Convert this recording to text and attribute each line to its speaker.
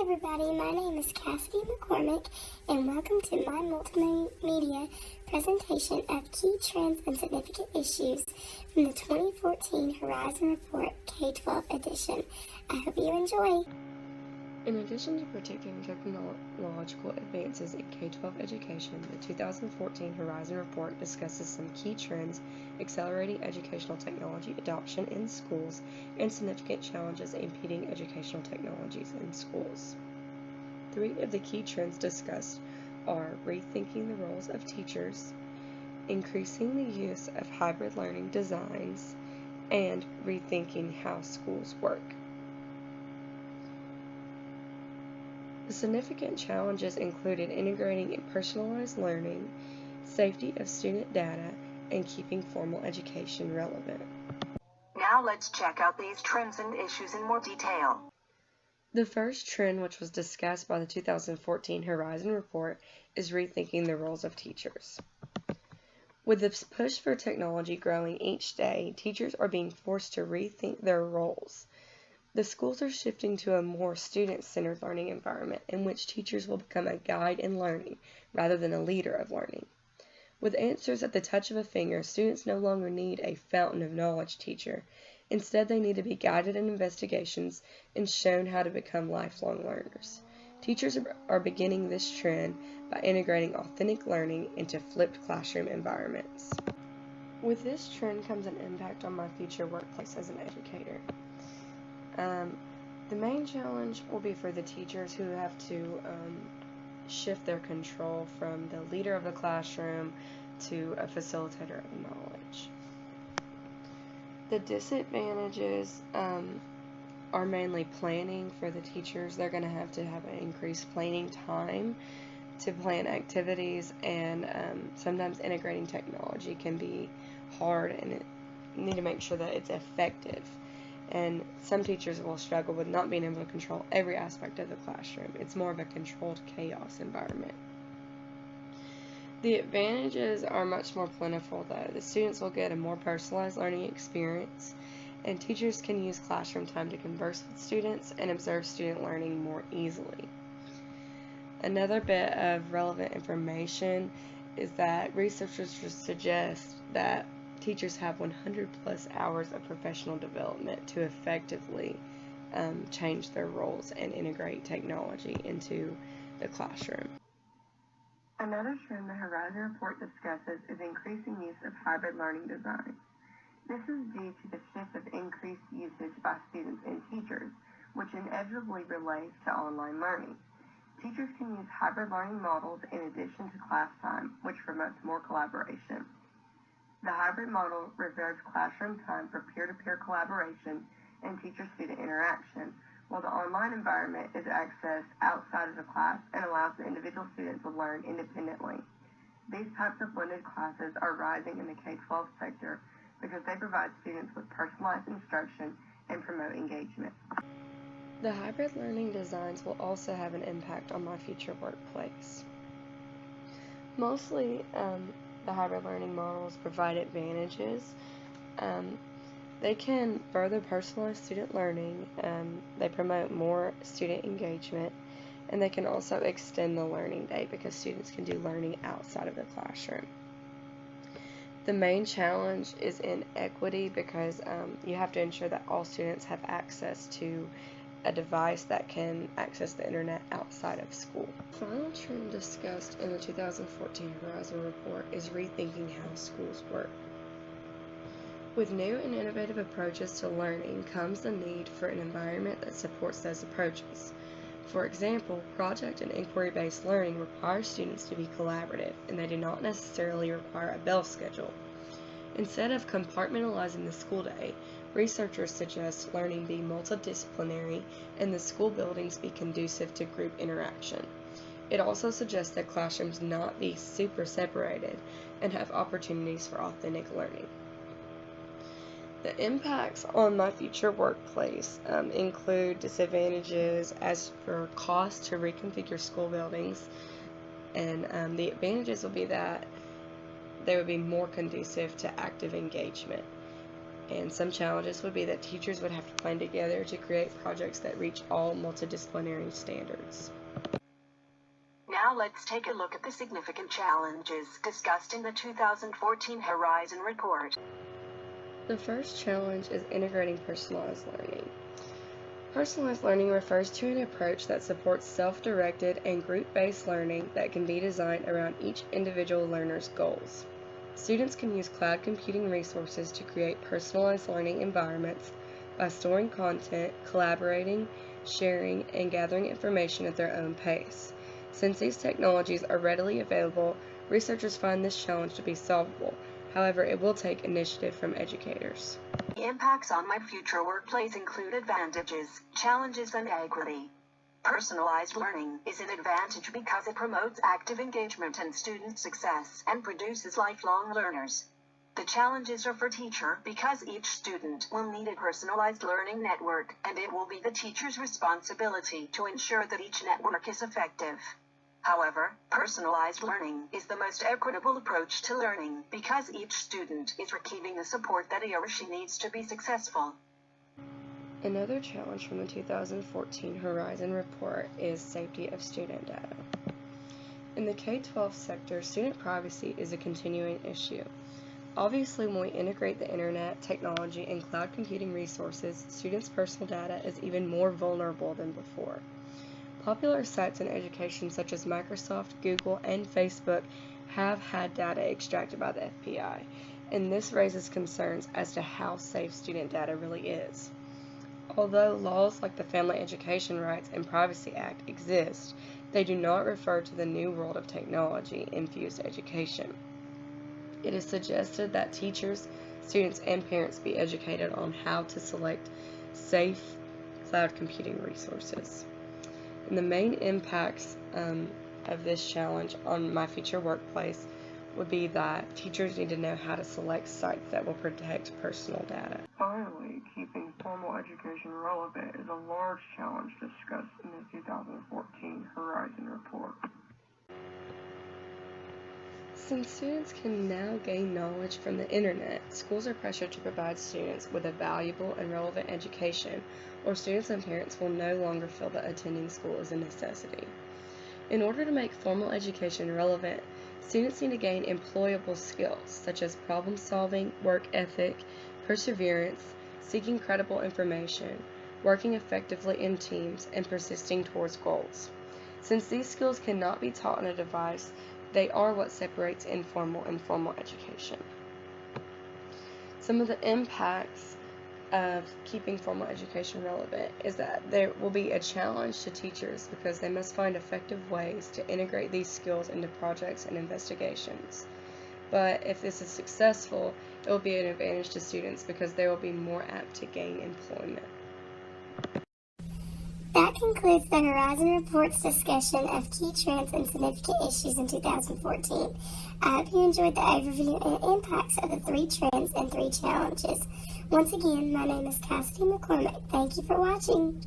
Speaker 1: everybody, my name is Cassidy McCormick, and welcome to my multimedia presentation of Key Trends and Significant Issues from the 2014 Horizon Report K-12 edition. I hope you enjoy.
Speaker 2: In addition to protecting technological advances in K-12 education, the 2014 Horizon Report discusses some key trends accelerating educational technology adoption in schools and significant challenges impeding educational technologies in schools. 3 of the key trends discussed are rethinking the roles of teachers, increasing the use of hybrid learning designs, and rethinking how schools work. The significant challenges included integrating personalized learning, safety of student data, and keeping formal education relevant.
Speaker 3: Now let's check out these trends and issues in more detail.
Speaker 2: The first trend, which was discussed by the 2014 Horizon Report, is rethinking the roles of teachers. With the push for technology growing each day, teachers are being forced to rethink their roles. The schools are shifting to a more student-centered learning environment in which teachers will become a guide in learning rather than a leader of learning. With answers at the touch of a finger, students no longer need a fountain of knowledge teacher. Instead, they need to be guided in investigations and shown how to become lifelong learners. Teachers are beginning this trend by integrating authentic learning into flipped classroom environments. With this trend comes an impact on my future workplace as an educator. The main challenge will be for the teachers who have to shift their control from the leader of the classroom to a facilitator of knowledge. The disadvantages are mainly planning for the teachers. They're going to have an increased planning time to plan activities, and sometimes integrating technology can be hard, and you need to make sure that it's effective. And some teachers will struggle with not being able to control every aspect of the classroom. It's more of a controlled chaos environment. The advantages are much more plentiful, though. The students will get a more personalized learning experience, and teachers can use classroom time to converse with students and observe student learning more easily. Another bit of relevant information is that researchers suggest that teachers have 100 plus hours of professional development to effectively change their roles and integrate technology into the classroom.
Speaker 4: Another trend the Horizon Report discusses is increasing use of hybrid learning design. This is due to the shift of increased usage by students and teachers, which inevitably relates to online learning. Teachers can use hybrid learning models in addition to class time, which promotes more collaboration. The hybrid model reserves classroom time for peer-to-peer collaboration and teacher-student interaction, while the online environment is accessed outside of the class and allows the individual student to learn independently. These types of blended classes are rising in the K-12 sector because they provide students with personalized instruction and promote engagement.
Speaker 2: The hybrid learning designs will also have an impact on my future workplace. Mostly, the hybrid learning models provide advantages. They can further personalize student learning, they promote more student engagement, and they can also extend the learning day because students can do learning outside of the classroom. The main challenge is in equity because you have to ensure that all students have access to a device that can access the internet outside of school. The final trend discussed in the 2014 Horizon Report is rethinking how schools work. With new and innovative approaches to learning comes the need for an environment that supports those approaches. For example, project and inquiry-based learning requires students to be collaborative, and they do not necessarily require a bell schedule. Instead of compartmentalizing the school day, researchers suggest learning be multidisciplinary and the school buildings be conducive to group interaction. It also suggests that classrooms not be super separated and have opportunities for authentic learning. The impacts on my future workplace include disadvantages as for cost to reconfigure school buildings, and the advantages will be that they would be more conducive to active engagement. And some challenges would be that teachers would have to plan together to create projects that reach all multidisciplinary standards.
Speaker 3: Now let's take a look at the significant challenges discussed in the 2014 Horizon Report.
Speaker 2: The first challenge is integrating personalized learning. Personalized learning refers to an approach that supports self-directed and group-based learning that can be designed around each individual learner's goals. Students can use cloud computing resources to create personalized learning environments by storing content, collaborating, sharing, and gathering information at their own pace. Since these technologies are readily available, researchers find this challenge to be solvable. However, it will take initiative from educators.
Speaker 3: The impacts on my future workplace include advantages, challenges, and equity. Personalized learning is an advantage because it promotes active engagement and student success and produces lifelong learners. The challenges are for teacher because each student will need a personalized learning network, and it will be the teacher's responsibility to ensure that each network is effective. However, personalized learning is the most equitable approach to learning because each student is receiving the support that he or she needs to be successful.
Speaker 2: Another challenge from the 2014 Horizon Report is safety of student data. In the K-12 sector, student privacy is a continuing issue. Obviously, when we integrate the internet, technology, and cloud computing resources, students' personal data is even more vulnerable than before. Popular sites in education such as Microsoft, Google, and Facebook have had data extracted by the FBI, and this raises concerns as to how safe student data really is. Although laws like the Family Education Rights and Privacy Act exist, they do not refer to the new world of technology-infused education. It is suggested that teachers, students, and parents be educated on how to select safe cloud computing resources. And the main impacts of this challenge on my future workplace would be that teachers need to know how to select sites that will protect personal data.
Speaker 4: Finally, keeping formal education relevant is a large challenge discussed in the 2014 Horizon Report.
Speaker 2: Since students can now gain knowledge from the internet, schools are pressured to provide students with a valuable and relevant education, or students and parents will no longer feel that attending school is a necessity. In order to make formal education relevant, students need to gain employable skills such as problem solving, work ethic, perseverance, seeking credible information, working effectively in teams, and persisting towards goals. Since these skills cannot be taught on a device, they are what separates informal and formal education. Some of the impacts of keeping formal education relevant is that there will be a challenge to teachers because they must find effective ways to integrate these skills into projects and investigations. But if this is successful, it will be an advantage to students because they will be more apt to gain employment.
Speaker 1: That concludes the Horizon Report's discussion of key trends and significant issues in 2014. I hope you enjoyed the overview and impacts of the 3 trends and 3 challenges. Once again, my name is Cassidy McCormick. Thank you for watching.